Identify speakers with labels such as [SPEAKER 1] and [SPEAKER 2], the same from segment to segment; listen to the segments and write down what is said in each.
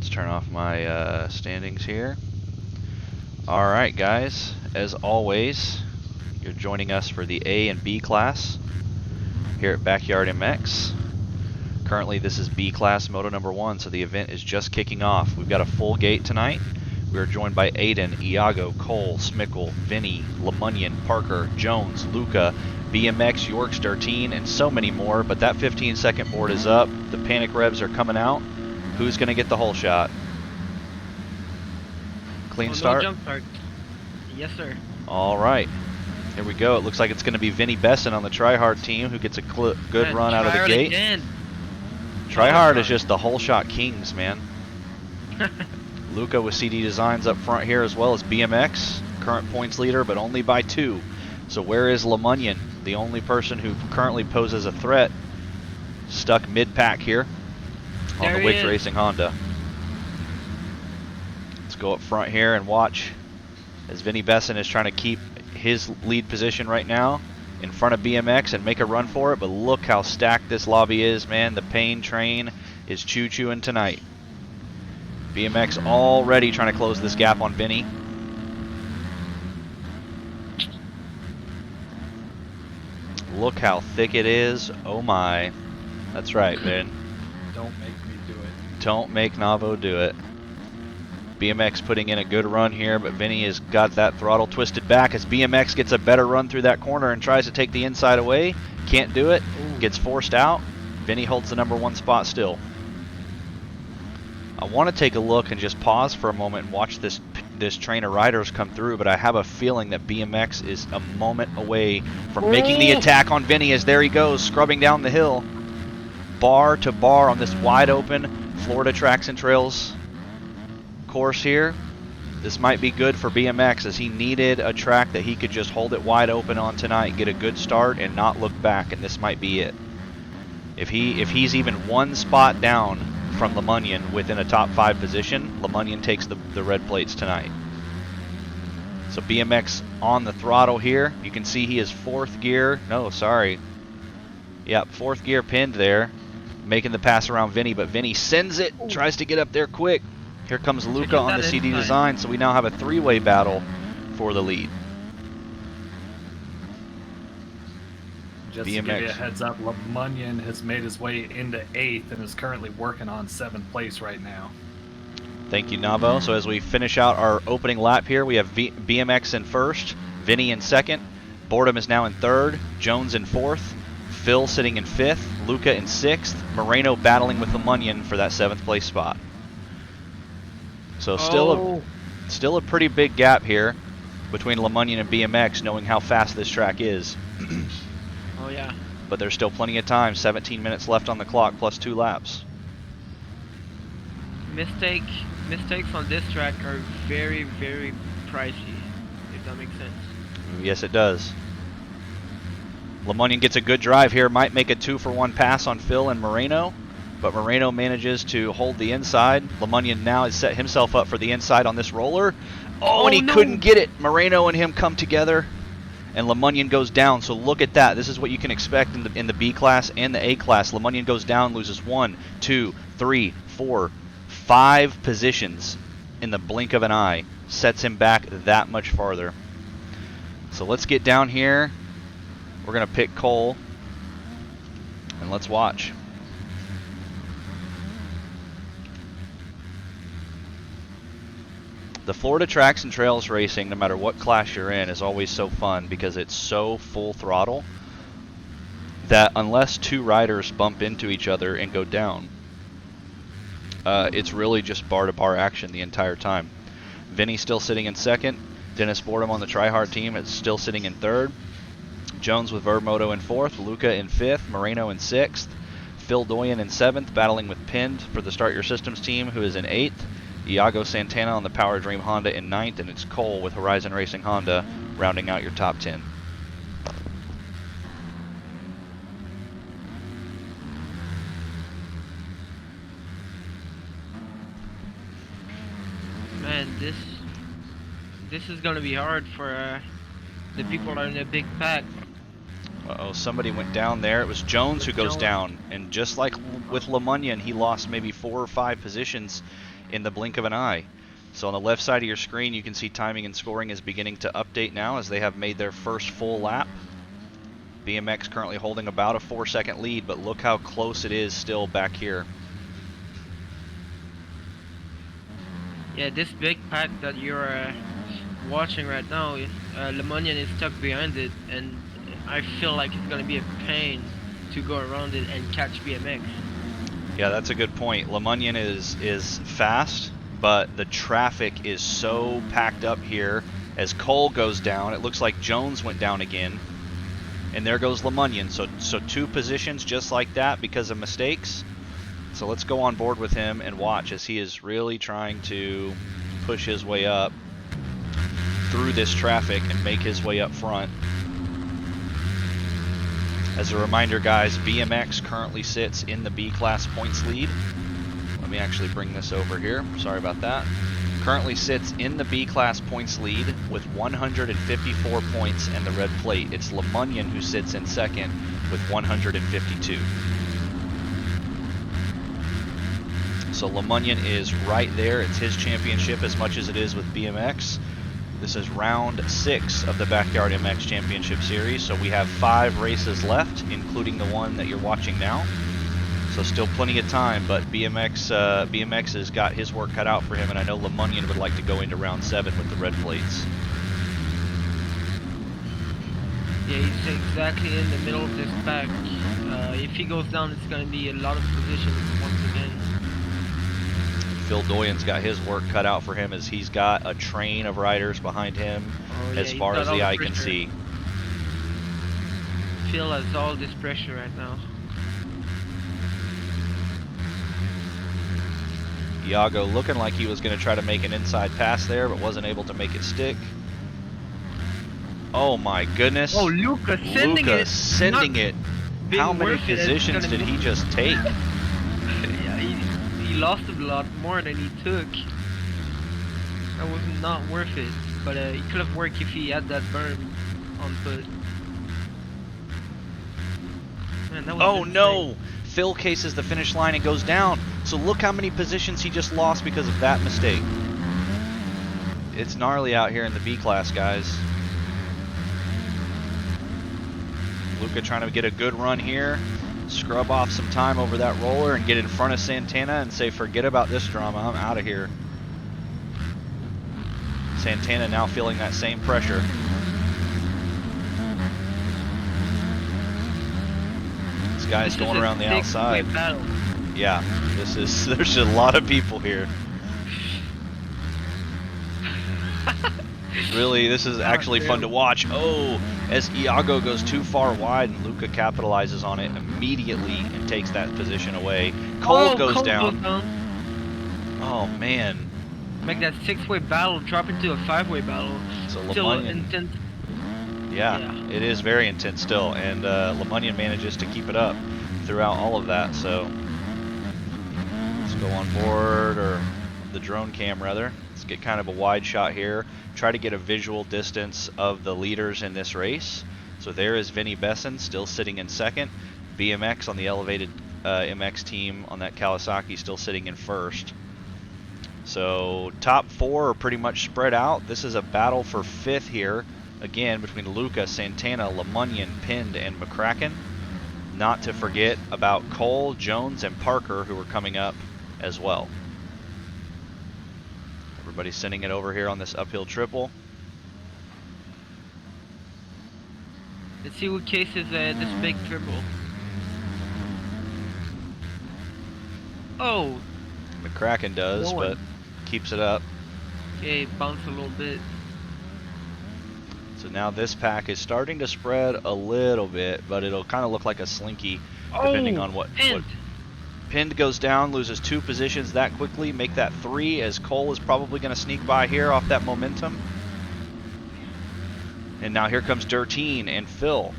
[SPEAKER 1] Let's turn off my standings here. Alright guys, as always, you're joining us for the A and B class here at Backyard MX. Currently this is B class Moto number 1, so the event is just kicking off. We've got a full gate tonight. We are joined by Aiden, Iago, Cole, Smickle, Vinny, Lemunyon, Parker, Jones, Luca, BYMX, Yorks, Dartine, and so many more, but that 15-second board is up. The panic revs are coming out. Who's going to get the whole shot? Clean start?
[SPEAKER 2] No jump start. Yes, sir.
[SPEAKER 1] All right. Here we go. It looks like it's going to be Vinny Besson on the Tryhard team who gets a good run out of the gate.
[SPEAKER 2] Again.
[SPEAKER 1] Tryhard is just the whole shot kings, man. Luca with CD Designs up front here, as well as BYMX, current points leader, but only by 2. So where is Lemunyon, the only person who currently poses a threat? Stuck mid-pack here on the Wix Racing Honda. Let's go up front here and watch as Vinny Besson is trying to keep his lead position right now in front of BYMX and make a run for it, but look how stacked this lobby is, man. The pain train is choo-chooing tonight. BYMX already trying to close this gap on Vinny. Look how thick it is. Oh my. That's right, man.
[SPEAKER 3] Don't make me do it.
[SPEAKER 1] Don't make Navo do it. BYMX putting in a good run here, but Vinny has got that throttle twisted back as BYMX gets a better run through that corner and tries to take the inside away. Can't do it. Gets forced out. Vinny holds the number 1 spot still. I want to take a look and just pause for a moment and watch this train of riders come through, but I have a feeling that BYMX is a moment away from making the attack on Vinny as there he goes, scrubbing down the hill. Bar to bar on this wide open Florida Tracks and Trails course here. This might be good for BYMX as he needed a track that he could just hold it wide open on tonight, get a good start and not look back, and this might be it. If he's even 1 spot down from Lemunyon within a top 5 position, Lemunyon takes the red plates tonight. So BYMX on the throttle here. You can see he is 4th gear. No, sorry. Yep, 4th gear pinned there, making the pass around Vinny, but Vinny sends it, tries to get up there quick. Here comes Luca on the CD Design, so we now have a 3-way battle for the lead.
[SPEAKER 3] Just to give you a heads up, Lemunyon has made his way into 8th and is currently working on 7th place right now.
[SPEAKER 1] Thank you, Navo. So as we finish out our opening lap here, we have BYMX in 1st, Vinny in 2nd, Boredom is now in 3rd, Jones in 4th, Phil sitting in 5th, Luca in 6th, Moreno battling with Lemunyon for that 7th place spot. So still a pretty big gap here between Lemunyon and BYMX, knowing how fast this track is.
[SPEAKER 2] Oh yeah.
[SPEAKER 1] But there's still plenty of time, 17 minutes left on the clock plus 2 laps.
[SPEAKER 2] Mistakes on this track are very, very pricey, if that makes sense.
[SPEAKER 1] Yes, it does. Lemunyon gets a good drive here, might make a 2-for-1 pass on Phil and Moreno, but Moreno manages to hold the inside. Lemunyon now has set himself up for the inside on this roller. Oh, and he couldn't get it. Moreno and him come together, and Lemunyon goes down. So look at that. This is what you can expect in the B class and the A class. Lemunyon goes down, loses 1, 2, 3, 4, 5 positions in the blink of an eye. Sets him back that much farther. So let's get down here. We're going to pick Cole, and let's watch. The Florida Tracks and Trails racing, no matter what class you're in, is always so fun because it's so full throttle that unless 2 riders bump into each other and go down, it's really just bar-to-bar action the entire time. Vinny still sitting in 2nd. Dennis Boredom on the Tryhard team is still sitting in 3rd. Jones with Moto in 4th. Luca in 5th. Moreno in 6th. Phil Doyen in 7th, battling with Pinned for the Start Your Systems team, who is in 8th. Iago Santana on the Power Dream Honda in 9th, and it's Cole with Horizon Racing Honda rounding out your top 10.
[SPEAKER 2] Man, this is gonna be hard for the people that are in the big pack.
[SPEAKER 1] Uh-oh, somebody went down there. It was Jones who goes down. And just like with Le Munion, he lost maybe 4 or 5 positions in the blink of an eye. So on the left side of your screen, you can see timing and scoring is beginning to update now as they have made their first full lap. BMX currently holding about a 4-second lead, but look how close it is still back here.
[SPEAKER 2] Yeah, this big pack that you're watching right now, Le Munion is stuck behind it, and I feel like it's going to be a pain to go around it and catch BMX.
[SPEAKER 1] Yeah, that's a good point. Le Munion is fast, but the traffic is so packed up here. As Cole goes down, it looks like Jones went down again. And there goes Le Munion. So 2 positions just like that because of mistakes. So let's go on board with him and watch as he is really trying to push his way up through this traffic and make his way up front. As a reminder, guys, BMX currently sits in the B-class points lead. Let me actually bring this over here. Sorry about that. Currently sits in the B-class points lead with 154 points and the red plate. It's Le Munion who sits in second with 152. So Le Munion is right there. It's his championship as much as it is with BMX. This is round 6 of the Backyard MX Championship Series, so we have 5 races left, including the one that you're watching now. So still plenty of time, but BMX has got his work cut out for him, and I know Le Munion would like to go into round 7 with the red plates.
[SPEAKER 2] Yeah, he's exactly in the middle of this pack. If he goes down, it's going to be a lot of positions once again.
[SPEAKER 1] Phil Doyen's got his work cut out for him as he's got a train of riders behind him as far as the eye can see.
[SPEAKER 2] Phil has all this pressure right now.
[SPEAKER 1] Iago looking like he was going to try to make an inside pass there, but wasn't able to make it stick. Oh my goodness.
[SPEAKER 2] Oh, Luca sending it.
[SPEAKER 1] How many positions did he just take?
[SPEAKER 2] Yeah, he lost a lot more than he took. That was not worth it. But it could have worked if he had that berm on foot. Man, that was
[SPEAKER 1] oh
[SPEAKER 2] insane.
[SPEAKER 1] No! Phil cases the finish line and goes down. So look how many positions he just lost because of that mistake. It's gnarly out here in the B class, guys. Luca trying to get a good run here, scrub off some time over that roller and get in front of Santana and say, forget about this drama, I'm out of here. Santana now feeling that same pressure. This guy's going around the outside. Yeah, there's a lot of people here. Really, this is actually fun to watch. Oh, as Iago goes too far wide and Luca capitalizes on it immediately and takes that position away. Cole goes down. Oh man.
[SPEAKER 2] Make that 6-way battle drop into a 5-way battle.
[SPEAKER 1] So
[SPEAKER 2] Still intense.
[SPEAKER 1] Yeah, it is very intense still, and Le Munion manages to keep it up throughout all of that. So let's go on board, or the drone cam rather. Let's get kind of a wide shot here. Try to get a visual distance of the leaders in this race. So there is Vinny Besson still sitting in second. BMX on the elevated MX team on that Kawasaki still sitting in first. So top 4 are pretty much spread out. This is a battle for 5th here. Again, between Luca, Santana, Le Munion, Pind, and McCracken. Not to forget about Cole, Jones, and Parker, who are coming up as well. Everybody's sending it over here on this uphill triple.
[SPEAKER 2] Let's see who cases this big triple. Oh!
[SPEAKER 1] McCracken does, but keeps it up.
[SPEAKER 2] Okay, bounced a little bit.
[SPEAKER 1] So now this pack is starting to spread a little bit, but it'll kind of look like a slinky depending on what Pind goes down, loses 2 positions that quickly, make that 3 as Cole is probably going to sneak by here off that momentum. And now here comes Dirtine and Phil.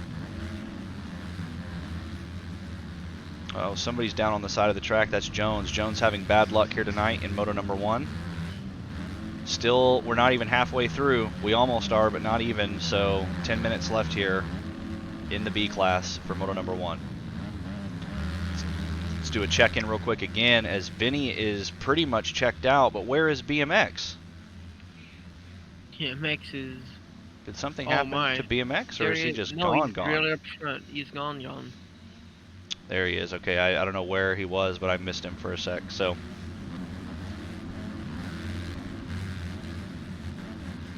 [SPEAKER 1] Oh, somebody's down on the side of the track. That's Jones. Jones having bad luck here tonight in Moto number 1. Still, we're not even halfway through. We almost are, but not even. So 10 minutes left here in the B class for Moto number 1. Let's do a check-in real quick again, as Vinny is pretty much checked out, but where is BMX?
[SPEAKER 2] BMX is...
[SPEAKER 1] Did something
[SPEAKER 2] Oh
[SPEAKER 1] happen
[SPEAKER 2] my.
[SPEAKER 1] to BMX, or
[SPEAKER 2] There
[SPEAKER 1] is he just
[SPEAKER 2] no,
[SPEAKER 1] gone?
[SPEAKER 2] he's really up front. He's gone.
[SPEAKER 1] There he is. Okay, I don't know where he was, but I missed him for a sec. So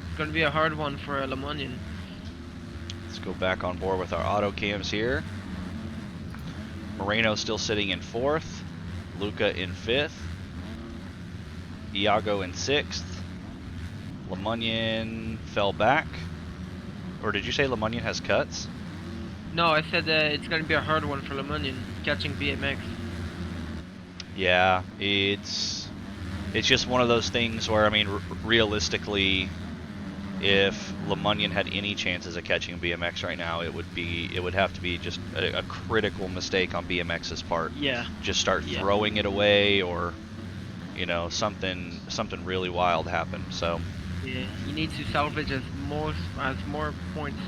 [SPEAKER 2] It's gonna be a hard one for Lemonian.
[SPEAKER 1] let's go back on board with our auto cams here. Moreno still sitting in 4th, Luca in 5th, Iago in 6th. Lemunion fell back. Or did you say Lemunion has cuts?
[SPEAKER 2] No, I said it's gonna be a hard one for Lemonian catching BMX.
[SPEAKER 1] Yeah, it's just one of those things where, I mean, realistically, if Lemunion had any chances of catching BMX right now, it would have to be just a critical mistake on BMX's part.
[SPEAKER 2] Yeah.
[SPEAKER 1] Just start throwing it away, or you know, something really wild happen. So
[SPEAKER 2] yeah, he needs to salvage as more points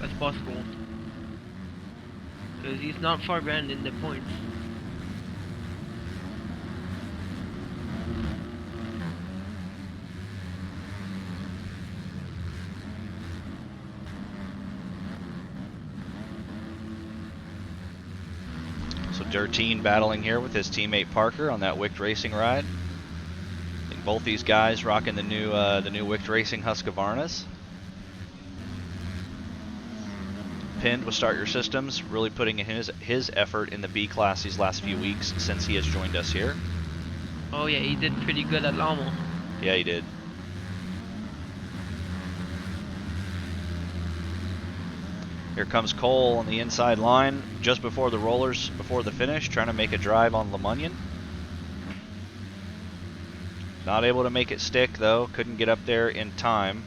[SPEAKER 2] as possible, because he's not far behind in the points.
[SPEAKER 1] So Dirteen battling here with his teammate Parker on that Wicked Racing ride. I think both these guys rocking the new Wicked Racing Husqvarnas. Pinned with Start Your Systems, really putting in his effort in the B class these last few weeks since he has joined us here.
[SPEAKER 2] Oh yeah, he did pretty good at Lamo.
[SPEAKER 1] Yeah, he did. Here comes Cole on the inside line just before the rollers, before the finish, trying to make a drive on Lemunion. Not able to make it stick though, couldn't get up there in time.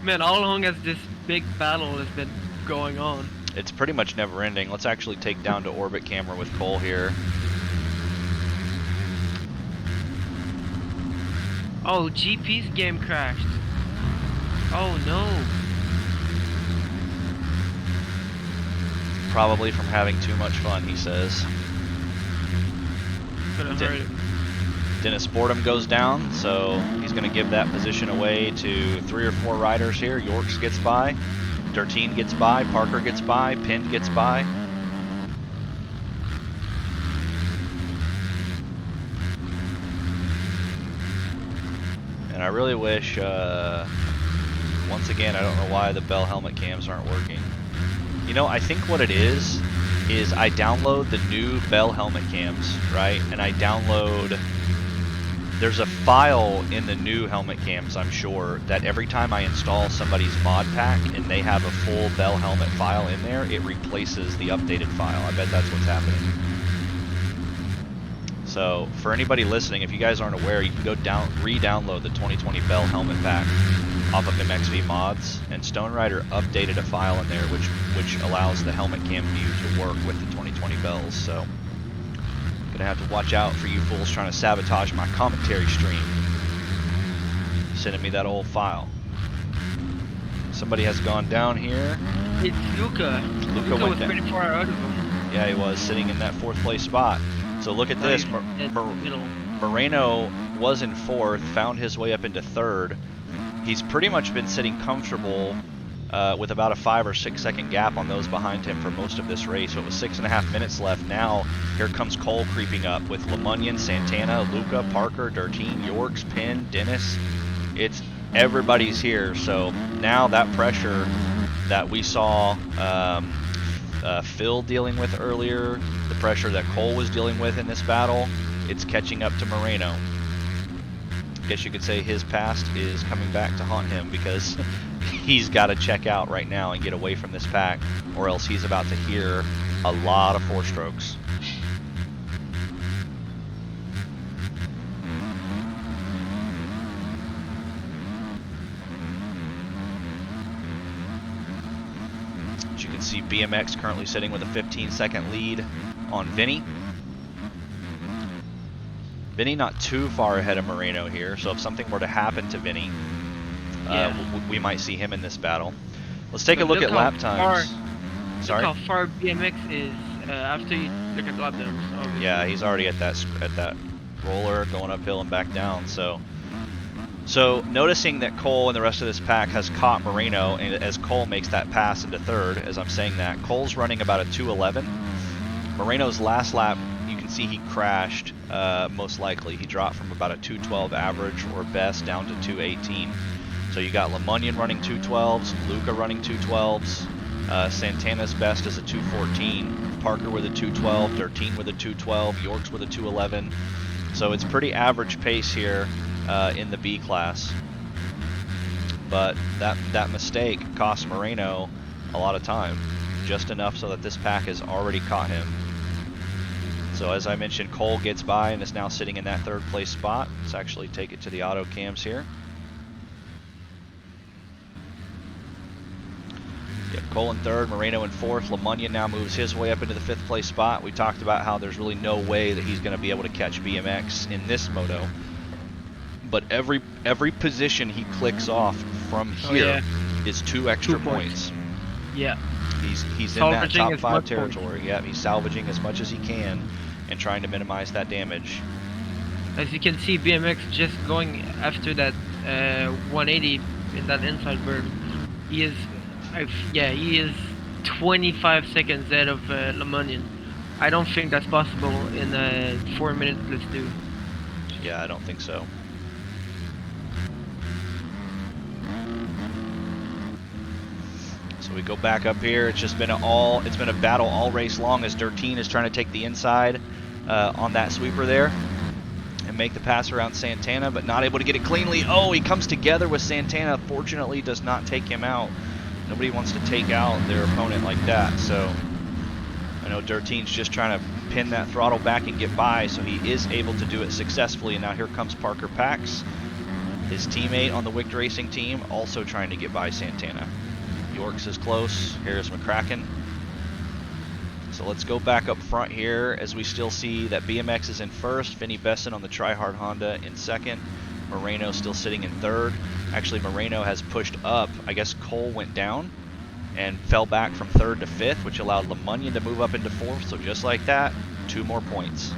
[SPEAKER 2] Man, how long has this big battle has been going on?
[SPEAKER 1] It's pretty much never ending. Let's actually take down to orbit camera with Cole here.
[SPEAKER 2] Oh, GP's game crashed. Oh no.
[SPEAKER 1] Probably from having too much fun, he says.
[SPEAKER 2] Could have hurt him.
[SPEAKER 1] Dennis Fordham goes down, so he's going to give that position away to 3 or 4 riders here. Yorks gets by, Dirteen gets by, Parker gets by, Pind gets by. And I really wish, once again, I don't know why the Bell helmet cams aren't working. You know, I think what it is I download the new Bell helmet cams, right? And I download, there's a file in the new helmet cams, I'm sure, that every time I install somebody's mod pack and they have a full Bell helmet file in there, it replaces the updated file. I bet that's what's happening. So for anybody listening, if you guys aren't aware, you can go re-download the 2020 Bell helmet pack off of MXV mods, and Stone Rider updated a file in there which allows the helmet cam view to work with the 2020 Bells. So gonna have to watch out for you fools trying to sabotage my commentary stream, sending me that old file. Somebody has gone down here.
[SPEAKER 2] It's Luca. Luca was
[SPEAKER 1] down.
[SPEAKER 2] pretty far out of him.
[SPEAKER 1] Yeah, he was sitting in that 4th place spot. So look at this. Moreno was in 4th, found his way up into 3rd. He's pretty much been sitting comfortable with about a 5 or 6 second gap on those behind him for most of this race. So it was 6.5 minutes left. Now here comes Cole creeping up with Lemunion, Santana, Luca, Parker, Dirteen, Yorks, Penn, Dennis. It's everybody's here. So now that pressure that we saw Phil dealing with earlier, the pressure that Cole was dealing with in this battle, it's catching up to Moreno. I guess you could say his past is coming back to haunt him, because he's got to check out right now and get away from this pack, or else he's about to hear a lot of 4-strokes. As you can see, BMX currently sitting with a 15-second lead on Vinny. Vinny not too far ahead of Moreno here, so if something were to happen to Vinny, we might see him in this battle. Let's take a look at lap times.
[SPEAKER 2] Look how far BMX is after you look at lap times. Obviously.
[SPEAKER 1] Yeah, he's already at that roller going uphill and back down. So noticing that Cole and the rest of this pack has caught Moreno, and as Cole makes that pass into third, as I'm saying that, Cole's running about a 2:11. Moreno's last lap, you can see he crashed, most likely. He dropped from about a 2:12 average or best down to 2:18. So you got LeMonion running 2:12s, Luca running 2:12s, Santana's best is a 2:14, Parker with a 2:12, Dertine with a 2:12, Yorks with a 2:11. So it's pretty average pace here in the B class. But that mistake cost Moreno a lot of time, just enough so that this pack has already caught him. So as I mentioned, Cole gets by and is now sitting in that third place spot. Let's actually take it to the auto cams here. Yep, Cole in third, Moreno in fourth. LeMonion now moves his way up into the fifth place spot. We talked about how there's really no way that he's going to be able to catch BMX in this moto. But every position he clicks off from here is 2 extra points.
[SPEAKER 2] Yeah.
[SPEAKER 1] He's in that top 5 territory. Yeah, he's salvaging as much as he can and trying to minimize that damage.
[SPEAKER 2] As you can see, BMX just going after that 180 in that inside berm. He is 25 seconds ahead of LeMonion. I don't think that's possible in a 4-minute let's do.
[SPEAKER 1] Yeah, I don't think so. So we go back up here. It's just been a battle all race long as Dertine is trying to take the inside on that sweeper there and make the pass around Santana, but not able to get it cleanly. Oh, he comes together with Santana. Fortunately, does not take him out. Nobody wants to take out their opponent like that. So I know Dertine's just trying to pin that throttle back and get by, so he is able to do it successfully. And now here comes Parker Pax, his teammate on the Wicked Racing team, also trying to get by Santana. Yorks is close. Here's McCracken. So let's go back up front here as we still see that BMX is in first, Vinny Besson on the Tryhard Honda in second, Moreno still sitting in third. Actually, Moreno has pushed up. I guess Cole went down and fell back from third to fifth, which allowed LeMonion to move up into fourth. So just like that, 2 more points.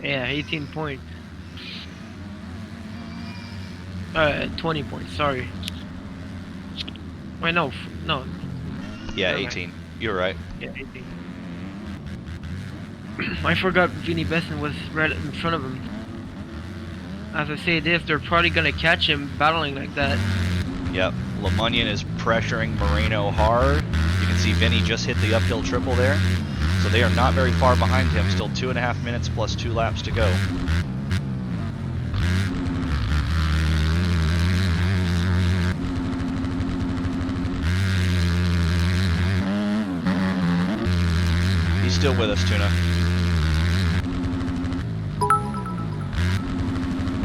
[SPEAKER 2] Yeah, 18 points. 20 points, sorry. Wait, no.
[SPEAKER 1] Yeah, 18. You're right.
[SPEAKER 2] Yeah, 18. I forgot Vinny Besson was right in front of him. As I say this, they're probably gonna catch him battling like that.
[SPEAKER 1] Yep, LeMonion is pressuring Moreno hard. You can see Vinny just hit the uphill triple there. So they are not very far behind him. Still 2.5 minutes plus 2 laps to go. He's still with us, Tuna.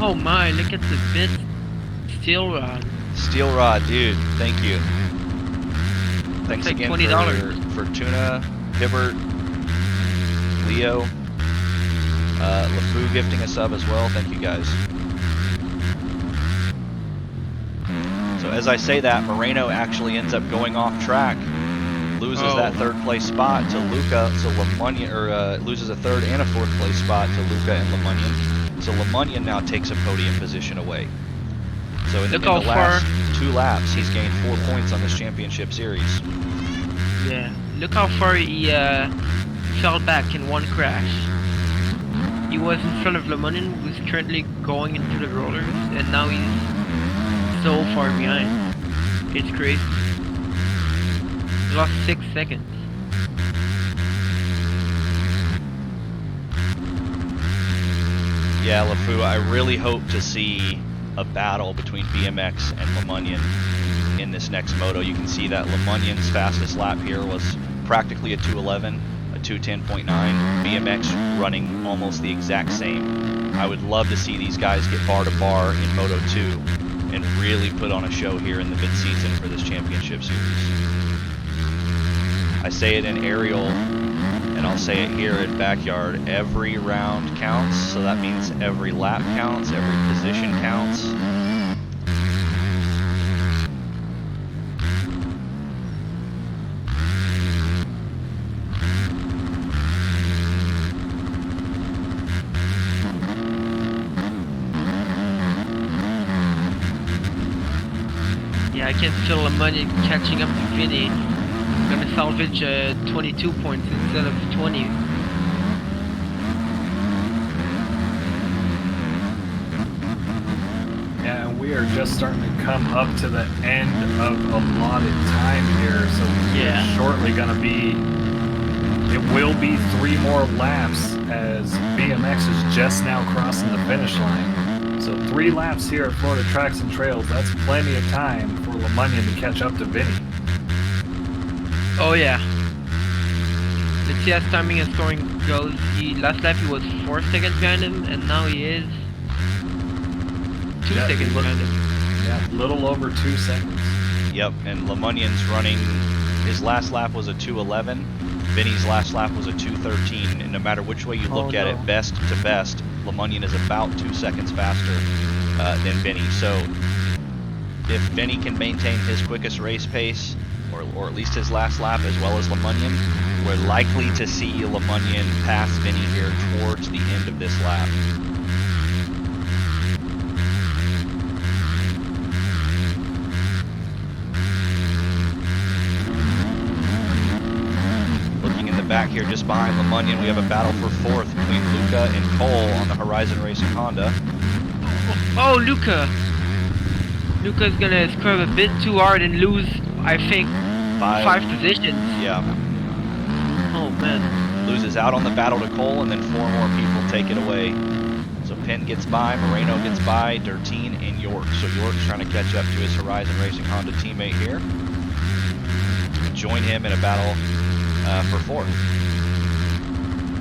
[SPEAKER 2] Oh my, look at the bit steel rod.
[SPEAKER 1] Steel rod, dude. Thank you. Thanks
[SPEAKER 2] like
[SPEAKER 1] again
[SPEAKER 2] $20.
[SPEAKER 1] for Tuna, Hibbert, Leo, LeFou gifting a sub as well. Thank you guys. So as I say that, Moreno actually ends up going off track, loses that third place spot to Luca. So LeMonion, loses a third and a fourth place spot to Luca and LeMonion. So LeMonion now takes a podium position away. So in the last 2 laps, he's gained 4 points on this championship series.
[SPEAKER 2] Yeah, look how far he fell back in one crash. He was in front of LeMonion, who's currently going into the rollers, and now he's so far behind. It's crazy. He lost 6 seconds.
[SPEAKER 1] Yeah, LeFou, I really hope to see a battle between BMX and LeMonion in this next moto. You can see that LeMonion's fastest lap here was practically a 2:11, a 2:10.9. BMX running almost the exact same. I would love to see these guys get bar to bar in Moto 2 and really put on a show here in the mid-season for this championship series. I say it in aerial, and I'll say it here in backyard. Every round counts, so that means every lap counts, every position counts.
[SPEAKER 2] I can feel Lemonian catching up to Vinny. Gonna salvage 22 points instead of 20.
[SPEAKER 3] Yeah, and we are just starting to come up to the end of allotted time here, so
[SPEAKER 2] Yeah.
[SPEAKER 3] it's shortly gonna be. It will be 3 more laps as BMX is just now crossing the finish line. So 3 laps here at Florida Tracks and Trails. That's plenty of time for Lemonian to catch up to Vinny.
[SPEAKER 2] Oh yeah. Let's see how timing and scoring goes. Last lap he was 4 seconds behind him, and now he is 2 seconds behind him.
[SPEAKER 3] Yeah, a little over 2 seconds.
[SPEAKER 1] Yep, and Lemonian's running, his last lap was a 2:11. Vinny's last lap was a 2:13, and no matter which way you look at it, best to best, Lemonian is about 2 seconds faster than Vinny. So if Vinny can maintain his quickest race pace, or at least his last lap, as well as Lemonian, we're likely to see Lemonian pass Vinny here towards the end of this lap. Back here just behind Lemonian, we have a battle for 4th between Luca and Cole on the Horizon Racing Honda.
[SPEAKER 2] Oh, Luca! Luca's gonna scrub a bit too hard and lose, I think, 5 positions.
[SPEAKER 1] Yeah.
[SPEAKER 2] Oh man.
[SPEAKER 1] Loses out on the battle to Cole, and then 4 more people take it away. So Penn gets by, Moreno gets by, Dirtine, and York. So York's trying to catch up to his Horizon Racing Honda teammate here. Join him in a battle for 4th.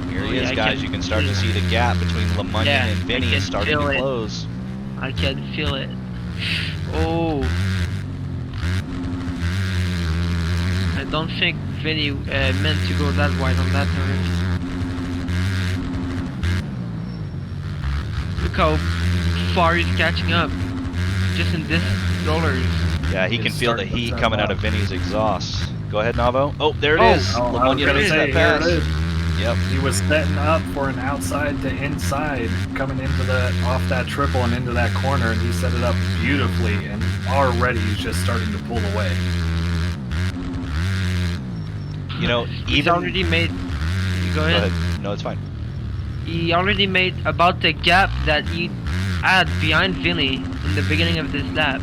[SPEAKER 1] Here he is, guys. You can start to see the gap between Lemonian and Vinny is starting to close.
[SPEAKER 2] I can feel it. Oh. I don't think Vinny meant to go that wide on that turn. Look how far he's catching up. Just in this rollers.
[SPEAKER 1] Yeah, he can feel the heat coming out of Vinny's exhaust. Go ahead, Navo. Oh, there it is. Lemonian makes that pass. Yep.
[SPEAKER 3] He was setting up for an outside to inside coming into off that triple and into that corner, and he set it up beautifully, and already he's just starting to pull away.
[SPEAKER 1] You know,
[SPEAKER 2] he's already made. Go ahead.
[SPEAKER 1] No, it's fine.
[SPEAKER 2] He already made about the gap that he had behind Vinny in the beginning of this lap.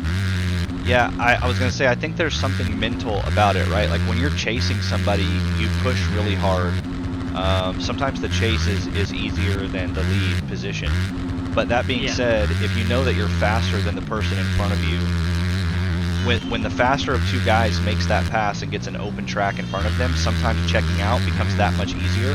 [SPEAKER 1] Yeah, I was going to say, I think there's something mental about it, right? Like when you're chasing somebody, you push really hard. Sometimes the chase is easier than the lead position. But that being said, if you know that you're faster than the person in front of you, when the faster of 2 guys makes that pass and gets an open track in front of them, sometimes checking out becomes that much easier.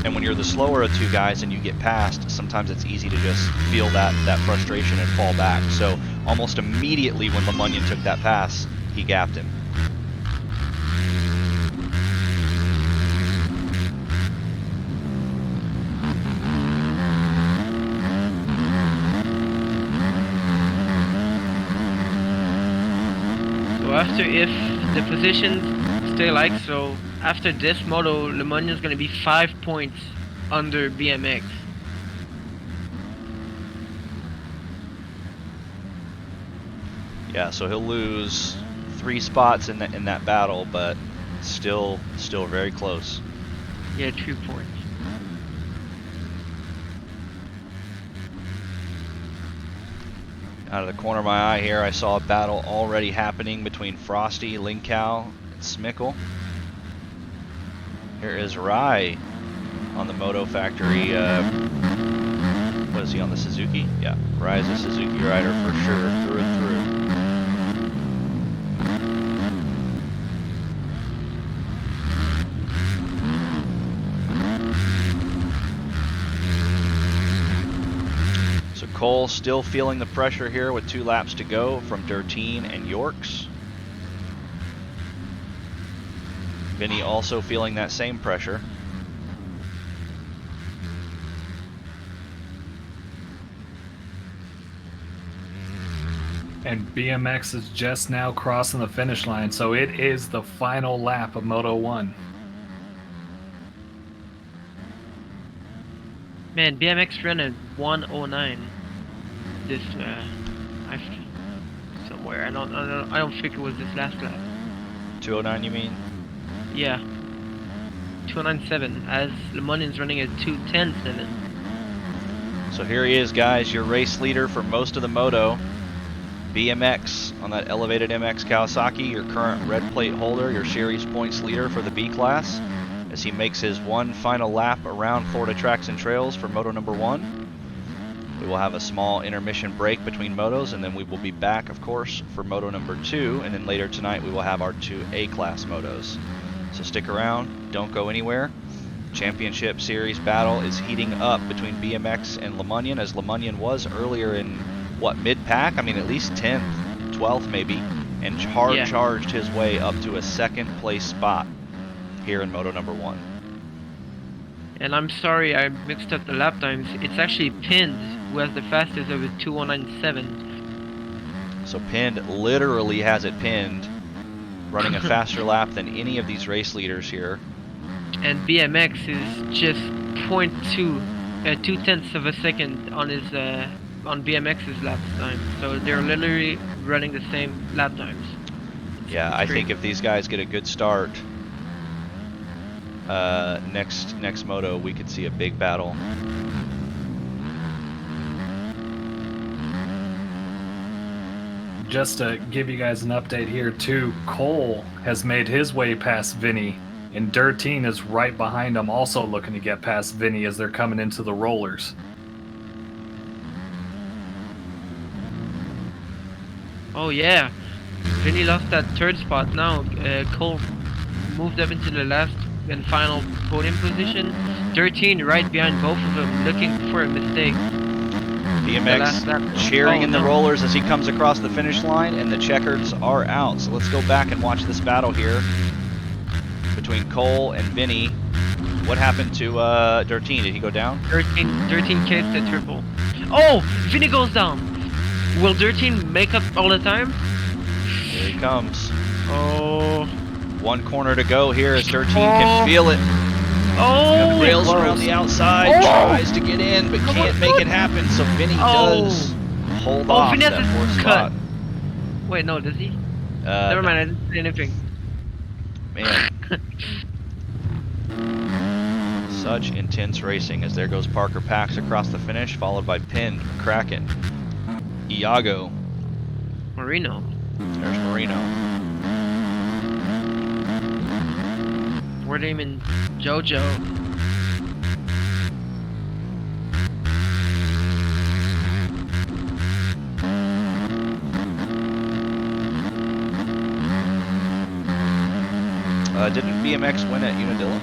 [SPEAKER 1] And when you're the slower of 2 guys and you get past, sometimes it's easy to just feel that frustration and fall back. So almost immediately when Lemonian took that pass, he gapped him.
[SPEAKER 2] So after, if the positions stay like so, after this moto, Lemonian is going to be 5 points under BMX.
[SPEAKER 1] Yeah, so he'll lose 3 spots in that battle, but still very close.
[SPEAKER 2] Yeah, 2 points.
[SPEAKER 1] Out of the corner of my eye here, I saw a battle already happening between Frosty, Linkow, and Smickle. Here is Rai on the Moto Factory. What is he on, the Suzuki? Yeah, Rai is a Suzuki rider for sure, through and through. So Cole still feeling the pressure here with 2 laps to go from Dirtine and Yorks. Vinny also feeling that same pressure.
[SPEAKER 3] And BMX is just now crossing the finish line, so it is the final lap of Moto 1.
[SPEAKER 2] Man, BMX ran at 1:09. This, so somewhere. I don't think it was this last lap.
[SPEAKER 1] 209, you mean?
[SPEAKER 2] Yeah. 209.7 as Lemonian's running at 210.7.
[SPEAKER 1] So here he is, guys, your race leader for most of the moto. BMX on that elevated MX Kawasaki, your current red plate holder, your series points leader for the B class, as he makes his one final lap around Florida Tracks and Trails for moto number 1. We will have a small intermission break between motos, and then we will be back, of course, for moto number 2, and then later tonight we will have our 2 A class motos. So stick around, don't go anywhere. Championship series battle is heating up between BMX and Lemonian, as Lemonian was earlier in mid-pack? I mean, at least 10th, 12th maybe, and charged his way up to a second place spot here in moto number 1.
[SPEAKER 2] And I'm sorry, I mixed up the lap times. It's actually Pinned who has the fastest over 2:09.7.
[SPEAKER 1] So Pinned literally has it pinned, running a faster lap than any of these race leaders here.
[SPEAKER 2] And BMX is just 0.2, 2/10 of a second on his on BMX's lap time. So they're literally running the same lap times.
[SPEAKER 1] Yeah, I think if these guys get a good start, next moto we could see a big battle.
[SPEAKER 3] Just to give you guys an update here too, Cole has made his way past Vinny, and Dirteen is right behind him, also looking to get past Vinny as they're coming into the rollers.
[SPEAKER 2] Oh yeah, Vinny lost that 3rd spot. Now Cole moved up into the last and final podium position. 13 right behind both of them, looking for a mistake.
[SPEAKER 1] BMX cheering in the rollers as he comes across the finish line, and the checkers are out. So let's go back and watch this battle here between Cole and Vinny. What happened to Dirteen? Did he go down?
[SPEAKER 2] 13 cased the triple. Oh, Vinny goes down. Will Dirteen make up all the time?
[SPEAKER 1] Here he comes.
[SPEAKER 2] Oh.
[SPEAKER 1] One corner to go here as Dirteen can feel it.
[SPEAKER 2] Oh,
[SPEAKER 1] rails around the outside, tries to get in, but can't make it happen. So Vinny does hold off
[SPEAKER 2] Vinny has
[SPEAKER 1] that
[SPEAKER 2] a
[SPEAKER 1] 4th
[SPEAKER 2] cut.
[SPEAKER 1] spot.
[SPEAKER 2] Wait, no, does he? Never mind, I didn't say anything.
[SPEAKER 1] Man. Such intense racing as there goes Parker Pax across the finish, followed by Pinned, McCracken, Iago.
[SPEAKER 2] Marino.
[SPEAKER 1] There's Marino.
[SPEAKER 2] We're naming Jojo.
[SPEAKER 1] Didn't BMX win at Unadilla?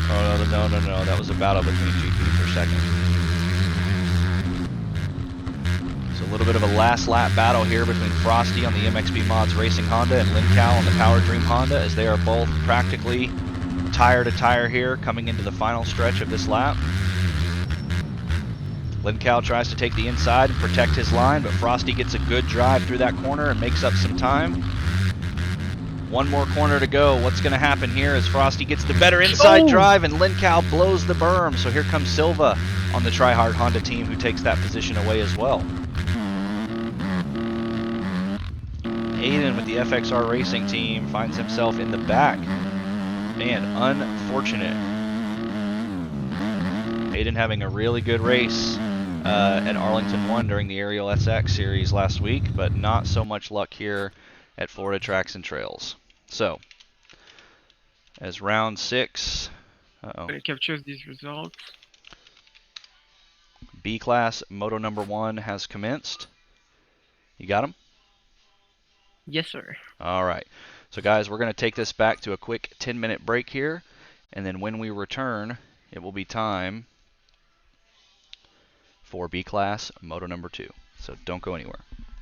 [SPEAKER 1] Oh, no, that was a battle between GP for second. So a little bit of a last lap battle here between Frosty on the MXB Mods Racing Honda and Lin Cal on the Power Dream Honda, as they are both practically tire to tire here coming into the final stretch of this lap. Lin Cal tries to take the inside and protect his line, but Frosty gets a good drive through that corner and makes up some time. One more corner to go. What's going to happen here as Frosty gets the better inside drive and Lin Cal blows the berm. So here comes Silva on the Try Hard Honda team, who takes that position away as well. Aiden with the FXR Racing team finds himself in the back. Man, unfortunate. Aiden having a really good race at Arlington 1 during the Aerial SX series last week, but not so much luck here at Florida Tracks and Trails. So, as round 6,
[SPEAKER 2] It captures these results.
[SPEAKER 1] B class moto number 1 has commenced. You got him?
[SPEAKER 2] Yes, sir.
[SPEAKER 1] All right. So guys, we're going to take this back to a quick 10-minute break here, and then when we return, it will be time for B class moto number 2. So don't go anywhere.